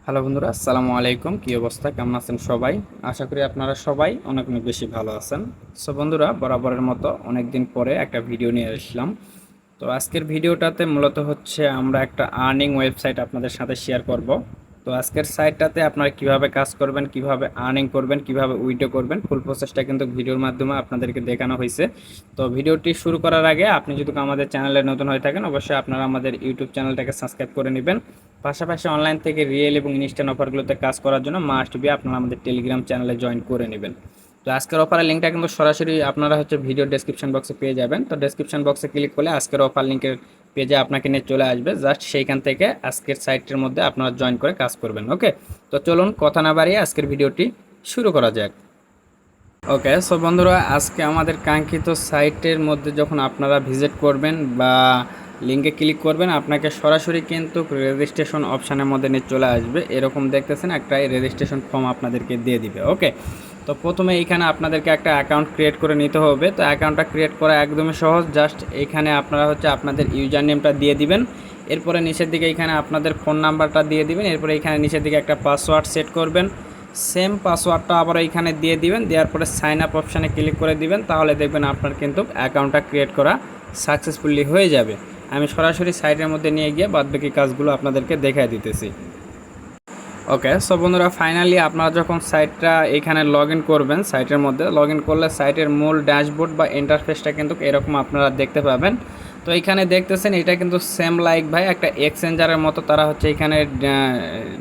Hello বন্ধুরা, আসসালামু আলাইকুম। কি অবস্থা, কেমন আছেন সবাই? আশা করি আপনারা সবাই অনেক অনেক বেশি ভালো আছেন। সো বন্ধুরা, বরাবরের মতো অনেক দিন পরে একটা ভিডিও নিয়ে আসলাম। তো আজকের ভিডিওটাতে মূলত হচ্ছে আমরা একটা আর্নিং ওয়েবসাইট আপনাদের সাথে শেয়ার করব। তো আজকের সাইটটাতে আপনারা কিভাবে কাজ করবেন, কিভাবে আর্নিং করবেন, কিভাবে উইথড্র করবেন, ফুল প্রসেসটা কিন্তু ভিডিওর মাধ্যমে আপনাদেরকে দেখানো হয়েছে। তো ভিডিওটি শুরু করার আগে আপনি যদি আমাদের চ্যানেলে নতুন হয়ে থাকেন, অবশ্যই আপনারা আমাদের ইউটিউব চ্যানেলটাকে সাবস্ক্রাইব করে নেবেন। পাশাপাশি অনলাইন থেকে রিয়েল এবং ইনস্ট্যান্ট অফারগুলোতে কাজ করার জন্য মাস্ট বি আপনারা আমাদের টেলিগ্রাম চ্যানেলে জয়েন করে নেবেন। তো আজকের অফারের লিঙ্কটা কিন্তু সরাসরি আপনারা হচ্ছে ভিডিও ডেসক্রিপশন বক্সে পেয়ে যাবেন। তো ডেসক্রিপশন বক্সে ক্লিক করলে আজকের অফার লিঙ্কের পেজে আপনাকে নিয়ে চলে আসবে। জাস্ট সেইখান থেকে আজকের সাইটের মধ্যে আপনারা জয়েন করে কাজ করবেন। ওকে, তো চলুন কথা না বাড়িয়ে আজকের ভিডিওটি শুরু করা যাক। ওকে, সো বন্ধুরা, আজকে আমাদের কাঙ্ক্ষিত সাইটের মধ্যে যখন আপনারা ভিজিট করবেন বা লিঙ্কে ক্লিক করবেন, আপনাকে সরাসরি কিন্তু রেজিস্ট্রেশন অপশানের মধ্যে নিয়ে চলে আসবে। এরকম দেখতেছেন একটা রেজিস্ট্রেশন ফর্ম আপনাদেরকে দিয়ে দিবে। ওকে, তো প্রথমে এইখানে আপনাদেরকে একটা অ্যাকাউন্ট ক্রিয়েট করে নিতে হবে। তো অ্যাকাউন্টটা ক্রিয়েট করা একদমই সহজ। জাস্ট এইখানে আপনারা হচ্ছে আপনাদের ইউজার নেমটা দিয়ে দিবেন। এরপরে নিচের দিকে এইখানে আপনাদের ফোন নাম্বারটা দিয়ে দিবেন। এরপরে এইখানে নিচের দিকে একটা পাসওয়ার্ড সেট করবেন। সেম পাসওয়ার্ডটা আবার এইখানে দিয়ে দিবেন। দেওয়ার পরে সাইন আপ অপশানে ক্লিক করে দিবেন। তাহলে দেখবেন আপনার কিন্তু অ্যাকাউন্টটা ক্রিয়েট করা সাকসেসফুলি হয়ে যাবে। আমি সরাসরি সাইটের মধ্যে নিয়ে গিয়ে বাদবাকি কাজগুলো আপনাদেরকে দেখাই দিতেছি। ওকে, সো বন্ধুরা, ফাইনালি আপনারা যখন সাইটটা এখানে লগ ইন করবেন, সাইটের মধ্যে লগ ইন করলে সাইটের মূল ড্যাশবোর্ড বা ইন্টারফেসটা কিন্তু এরকম আপনারা দেখতে পাবেন। তো এখানে দেখতেছেন এটা কিন্তু সেম লাইক ভাই একটা এক্সচেঞ্জারের মতো তারা হচ্ছে এখানে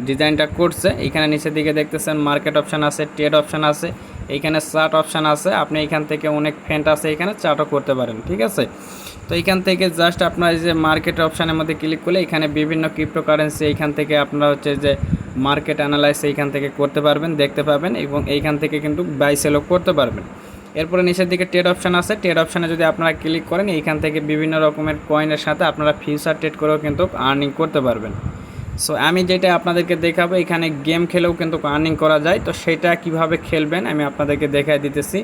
ডিজাইনটা করছে। এখানে নিচের দিকে দেখতেছেন মার্কেট অপশান আছে, ট্রেড অপশান আছে, এইখানে চার্ট অপশান আছে। আপনি এখান থেকে অনেক ফ্রেন্ড আছে, এখানে চার্টও করতে পারেন। ঠিক আছে, তো এইখান থেকে জাস্ট আপনার এই যে মার্কেট অপশানের মধ্যে ক্লিক করলে এখানে বিভিন্ন ক্রিপ্টোকারেন্সি এইখান থেকে আপনারা হচ্ছে যে মার্কেট অ্যানালাইস এইখান থেকে করতে পারবেন, দেখতে পাবেন এবং এইখান থেকে কিন্তু বাই সেলও করতে পারবেন। এরপরে নিচের দিকে ট্রেড অপশান আছে। ট্রেড অপশানে যদি আপনারা ক্লিক করেন, এইখান থেকে বিভিন্ন রকমের কয়েনের সাথে আপনারা ফিউচার ট্রেড করেও কিন্তু আর্নিং করতে পারবেন। সো আমি যেটা আপনাদেরকে দেখাবো, এখানে গেম খেলেও কিন্তু আর্নিং করা যায়। তো সেটা কিভাবে খেলবেন আমি আপনাদেরকে দেখাই দিতেছি।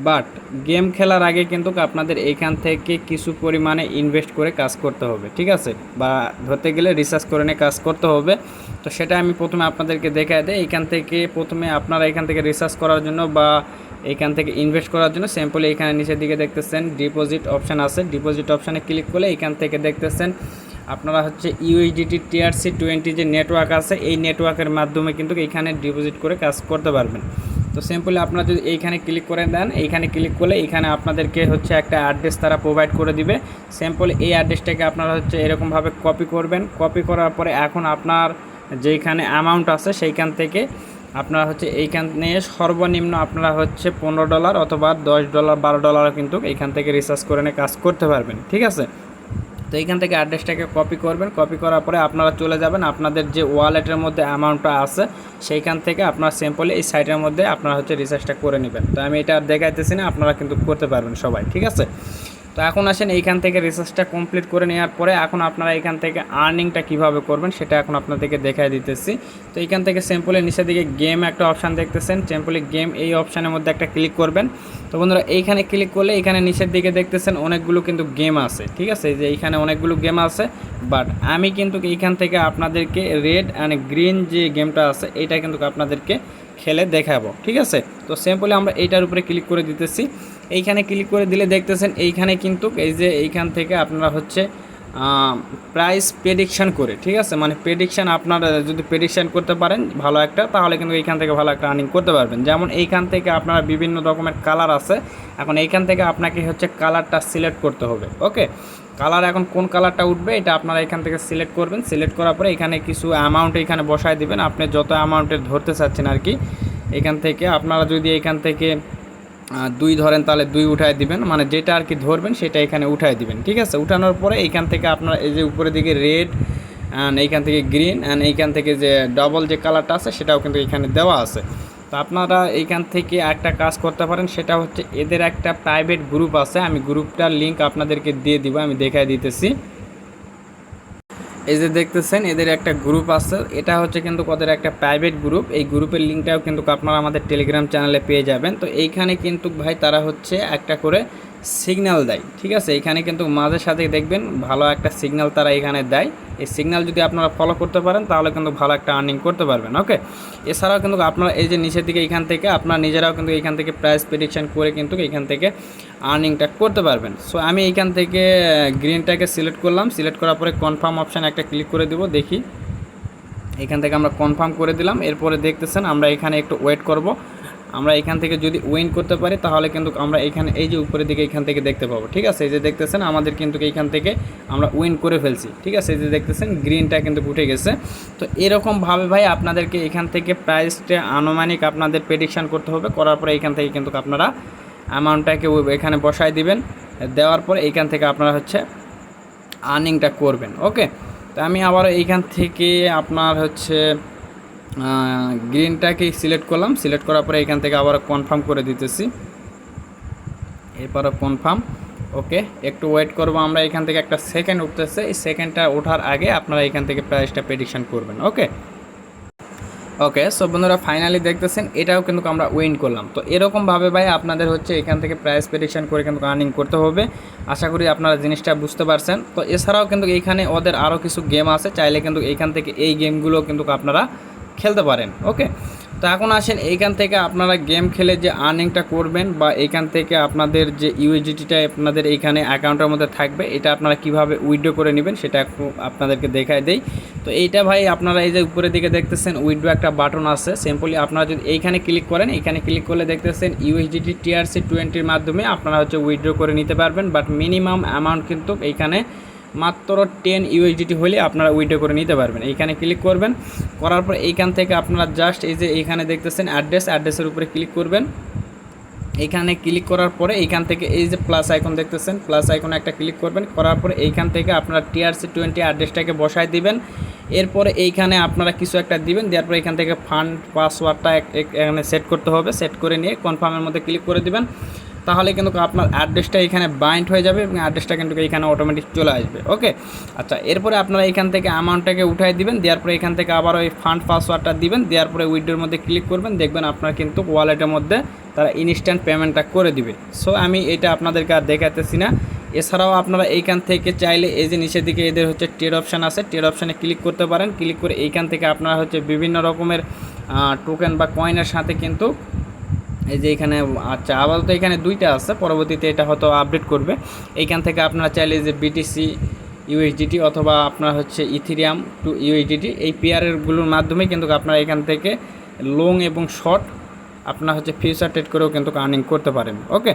বাট গেম খেলার আগে কিন্তু আপনাদের এইখান থেকে কিছু পরিমাণে ইনভেস্ট করে কাজ করতে হবে। ঠিক আছে, বা ধরতে গেলে রিসার্চ করে নিয়ে কাজ করতে হবে। তো সেটা আমি প্রথমে আপনাদেরকে দেখাই দিই। এইখান থেকে প্রথমে আপনারা এখান থেকে রিসার্চ করার জন্য বা এইখান থেকে ইনভেস্ট করার জন্য সিম্পলি এখানে নিচের দিকে দেখতেছেন ডিপোজিট অপশান আছে। ডিপোজিট অপশানে ক্লিক করলে এইখান থেকে দেখতেছেন আপনারা হচ্ছে ইউএসডিটি TRC20 যে নেটওয়ার্ক আছে, এই নেটওয়ার্কের মাধ্যমে কিন্তু এইখানে ডিপোজিট করে কাজ করতে পারবেন। তো সিম্পলি আপনারা যদি এইখানে ক্লিক করে দেন, এইখানে ক্লিক করলে এইখানে আপনাদেরকে হচ্ছে একটা অ্যাড্রেস তারা প্রোভাইড করে দিবে। সিম্পলি এই অ্যাড্রেসটাকে আপনারা হচ্ছে এরকমভাবে কপি করবেন। কপি করার পরে এখন আপনার যেইখানে অ্যামাউন্ট আছে সেইখান থেকে আপনারা হচ্ছে এইখানে সর্বনিম্ন আপনারা হচ্ছে $15 অথবা $10 $12 কিন্তু এইখান থেকে রিচার্জ করে নিয়ে কাজ করতে পারবেন। ঠিক আছে, তো এইখান থেকে অ্যাড্রেসটাকে কপি করবেন। কপি করার পরে আপনারা চলে যাবেন আপনাদের যে ওয়ালেটের মধ্যে অ্যামাউন্টটা আছে সেইখান থেকে আপনারা সিম্পলি এই সাইটের মধ্যে আপনারা হচ্ছে রিচার্জটা করে নেবেন। তো আমি এটা দেখাইতেছি না, আপনারা কিন্তু করতে পারবেন সবাই। ঠিক আছে, তো এখন আসেন এইখান থেকে রিসার্চটা কমপ্লিট করে নেওয়ার পরে এখন আপনারা এখান থেকে আর্নিংটা কিভাবে করবেন সেটা এখন আপনাদেরকে দেখাই দিতেছি। তো এইখান থেকে সিম্পলি নিচের দিকে গেম একটা অপশান দেখতেছেন, সিম্পলি গেম এই অপশানের মধ্যে একটা ক্লিক করবেন। তো বন্ধুরা, এইখানে ক্লিক করলে এখানে নিচের দিকে দেখতেছেন অনেকগুলো কিন্তু গেম আছে। ঠিক আছে, যে এইখানে অনেকগুলো গেম আছে, বাট আমি কিন্তু এইখান থেকে আপনাদেরকে রেড অ্যান্ড গ্রিন যে গেমটা আছে এইটা কিন্তু আপনাদেরকে খেলে দেখাবো। ঠিক আছে, তো সিম্পলি আমরা এইটার উপরে ক্লিক করে দিতেছি। এইখানে ক্লিক করে দিলে দেখতেছেন এইখানে কিন্তু এই যে এইখান থেকে আপনারা হচ্ছে প্রাইস প্রেডিকশান করে, ঠিক আছে, মানে প্রেডিকশান আপনারা যদি প্রেডিকশান করতে পারেন ভালো একটা, তাহলে কিন্তু এইখান থেকে ভালো একটা আর্নিং করতে পারবেন। যেমন এইখান থেকে আপনারা বিভিন্ন রকমের কালার আছে। এখন এইখান থেকে আপনাকে হচ্ছে কালারটা সিলেক্ট করতে হবে। ওকে, কালার এখন কোন কালারটা উঠবে এটা আপনারা এখান থেকে সিলেক্ট করবেন। সিলেক্ট করার পরে এখানে কিছু অ্যামাউন্ট এখানে বসায় দিবেন, আপনি যত অ্যামাউন্টের ধরতে চাচ্ছেন আর কি। এখান থেকে আপনারা যদি এখান থেকে 2 ধরেন তাহলে 2 উঠায় দিবেন, মানে যেটা আর কি ধরবেন সেটা এখানে উঠায় দিবেন। ঠিক আছে, উঠানোর পরে এইখান থেকে আপনারা এই যে উপরের দিকে রেড অ্যান্ড এইখান থেকে গ্রিন অ্যান্ড এইখান থেকে যে ডবল যে কালারটা আছে সেটাও কিন্তু এখানে দেওয়া আছে। তো আপনারা এইখান থেকে একটা কাজ করতে পারেন, সেটা হচ্ছে এদের একটা প্রাইভেট গ্রুপ আছে। আমি গ্রুপটার লিঙ্ক আপনাদেরকে দিয়ে দিব, আমি দেখাই দিতেছি। এই যে দেখতেছেন এদের একটা গ্রুপ আছে, এটা হচ্ছে কিন্তু ওদের একটা প্রাইভেট গ্রুপ। এই গ্রুপের লিঙ্কটাও কিন্তু আপনারা আমাদের টেলিগ্রাম চ্যানেলে পেয়ে যাবেন। তো এইখানে কিন্তু ভাই তারা হচ্ছে একটা করে সিগন্যাল দেয়, ঠিক আছে। এখানে কিন্তু মাঝে সাথে দেখবেন ভালো একটা সিগন্যাল তারা এখানে দেয়। এই সিগন্যাল যদি আপনারা ফলো করতে পারেন তাহলে কিন্তু ভালো একটা আর্নিং করতে পারবেন। ওকে, এছাড়াও কিন্তু আপনারা এই যে নিচের দিকে এখান থেকে আপনারা নিজেরাও কিন্তু এখান থেকে প্রাইস প্রেডিকশন করে কিন্তু এখান থেকে আর্নিংটা করতে পারবেন। সো আমি এইখান থেকে গ্রিনটাকে সিলেক্ট করলাম, সিলেক্ট করার পরে কনফার্ম অপশান একটা ক্লিক করে দেবো। দেখি এখান থেকে আমরা কনফার্ম করে দিলাম। এরপরে দেখতেছেন আমরা এখানে একটু ওয়েট করব। আমরা এখান থেকে যদি উইন করতে পারি তাহলে কিন্তু আমরা এখানে এই যে উপরের দিকে এখান থেকে দেখতে পাবো, ঠিক আছে। এই যে দেখতেছেন আমাদের কিন্তু এইখান থেকে আমরা উইন করে ফেলছি, ঠিক আছে। এই যে দেখতেছেন গ্রিনটা কিন্তু উঠে গেছে। তো এরকমভাবে ভাই আপনাদেরকে এখান থেকে প্রাইসটা আনুমানিক আপনাদের প্রেডিকশান করতে হবে। করার পরে এখান থেকে কিন্তু আপনারা অ্যামাউন্টটাকে এখানে বসায় দিবেন। দেওয়ার পরে এইখান থেকে আপনারা হচ্ছে আর্নিংটা করবেন। ওকে, তো আমি আবারও এইখান থেকে আপনার হচ্ছে গ্রিনটাকে সিলেক্ট করলাম, সিলেক্ট করার পরে এখান থেকে আবার কনফার্ম করে দিতেছি। এরপরে কনফার্ম। ওকে, একটু ওয়েট করব আমরা। এখান থেকে একটা সেকেন্ড উঠতেছে, এই সেকেন্ডটা ওঠার আগে আপনারা এখান থেকে প্রাইসটা প্রেডিকশন করবেন। ওকে ওকে, সো বন্ধুরা ফাইনালি দেখতেছেন এটাও কিন্তু আমরা উইন করলাম। তো এরকমভাবে ভাই আপনাদের হচ্ছে এখান থেকে প্রাইস প্রেডিকশন করে কিন্তু আর্নিং করতে হবে। আশা করি আপনারা জিনিসটা বুঝতে পারছেন। তো এছাড়াও কিন্তু এইখানে ওদের আরও কিছু গেম আছে, চাইলে কিন্তু এইখান থেকে এই গেমগুলো কিন্তু আপনারা খেলতে পারেন। ওকে, তো এখন আসেন এইখান থেকে আপনারা গেম খেলে যে আর্নিংটা করবেন বা এইখান থেকে আপনাদের যে ইউএসডিটিটা আপনাদের এইখানে অ্যাকাউন্টের মধ্যে থাকবে, এটা আপনারা কিভাবে উইথড্র করে নেবেন সেটা একটু আপনাদেরকে দেখায় দেই। তো এইটা ভাই আপনারা এই যে উপরের দিকে দেখতেছেন উইথড্র একটা বাটন আছে। সিম্পলি আপনারা যদি এইখানে ক্লিক করেন, এইখানে ক্লিক করলে দেখতেছেন ইউএসডিটি TRC20 মাধ্যমে আপনারা হচ্ছে উইথড্র করে নিতে পারবেন। বাট মিনিমাম অ্যামাউন্ট কিন্তু এইখানে মাত্র 10 ইউএসডিটি হলে আপনারা উইথড্র করে নিতে পারবেন। এইখানে ক্লিক করবেন, করার পর এইখান থেকে আপনারা জাস্ট এই যে এইখানে দেখতেছেন অ্যাড্রেসের উপরে ক্লিক করবেন। এইখানে ক্লিক করার পরে এইখান থেকে এই যে প্লাস আইকন দেখতেছেন, প্লাস আইকনে একটা ক্লিক করবেন। করার পরে এইখান থেকে আপনারা TRC20 অ্যাড্রেসটাকে বসায় দিবেন। এরপরে এইখানে আপনারা কিছু একটা দিবেন, দেওয়ার পরে এখান থেকে ফান্ড পাসওয়ার্ডটা এখানে সেট করতে হবে। সেট করে নিয়ে কনফার্মের মধ্যে ক্লিক করে দিবেন। তাহলে কিন্তু আপনার অ্যাড্রেসটা এখানে বাইন্ড হয়ে যাবে এবং অ্যাড্রেসটা কিন্তু এখানে অটোমেটিক চলে আসবে। ওকে, আচ্ছা, এরপরে আপনারা এখান থেকে অ্যামাউন্টটাকে উঠাই দিবেন। দেওয়ার পরে এখান থেকে আবার ওই ফান্ড পাসওয়ার্ডটা দিবেন। দেওয়ার পরে উইথড্রোর মধ্যে ক্লিক করবেন, দেখবেন আপনার কিন্তু ওয়ালেটের মধ্যে তারা ইনস্ট্যান্ট পেমেন্টটা করে দিবে। সো আমি এটা আপনাদেরকে আর দেখাতেছি না। এছাড়াও আপনারা এইখান থেকে চাইলে এই যে নিচের দিকে এদের হচ্ছে ট্রেড অপশান আছে, ট্রেড অপশানে ক্লিক করতে পারেন। ক্লিক করে এইখান থেকে আপনারা হচ্ছে বিভিন্ন রকমের টোকেন বা কয়েনের সাথে কিন্তু এই যে এখানে, আচ্ছা আপাতত এখানে দুইটা আছে, পরবর্তীতে এটা হয়তো আপডেট করবে। এইখান থেকে আপনারা চাইলে যে BTC USDT অথবা আপনার হচ্ছে ইথেরিয়াম টু USDT এই পেয়ারগুলোর মাধ্যমে কিন্তু আপনারা এখান থেকে লং এবং শর্ট আপনার হচ্ছে ফিউচার ট্রেড করেও কিন্তু আর্নিং করতে পারেন। ওকে,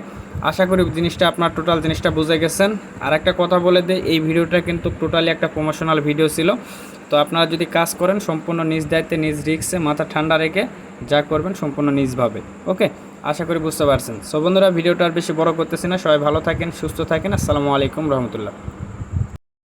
আশা করি জিনিসটা আপনার টোটাল জিনিসটা বুঝে গেছেন। আর একটা কথা বলে দেয়, এই ভিডিওটা কিন্তু টোটালি একটা প্রমোশনাল ভিডিও ছিল। তো আপনারা যদি কাজ করেন সম্পূর্ণ নিজ দায়িত্বে, নিজ রিস্কে, মাথা ঠান্ডা রেখে যা করবেন সম্পূর্ণ নিজভাবে। ওকে, আশা করি বুঝতে পারছেন। সো বন্ধুরা ভিডিওটা আর বেশি বড় করতেছি না, সবাই ভালো থাকেন, সুস্থ থাকেন। আসসালামু আলাইকুম রহমতুল্লাহ।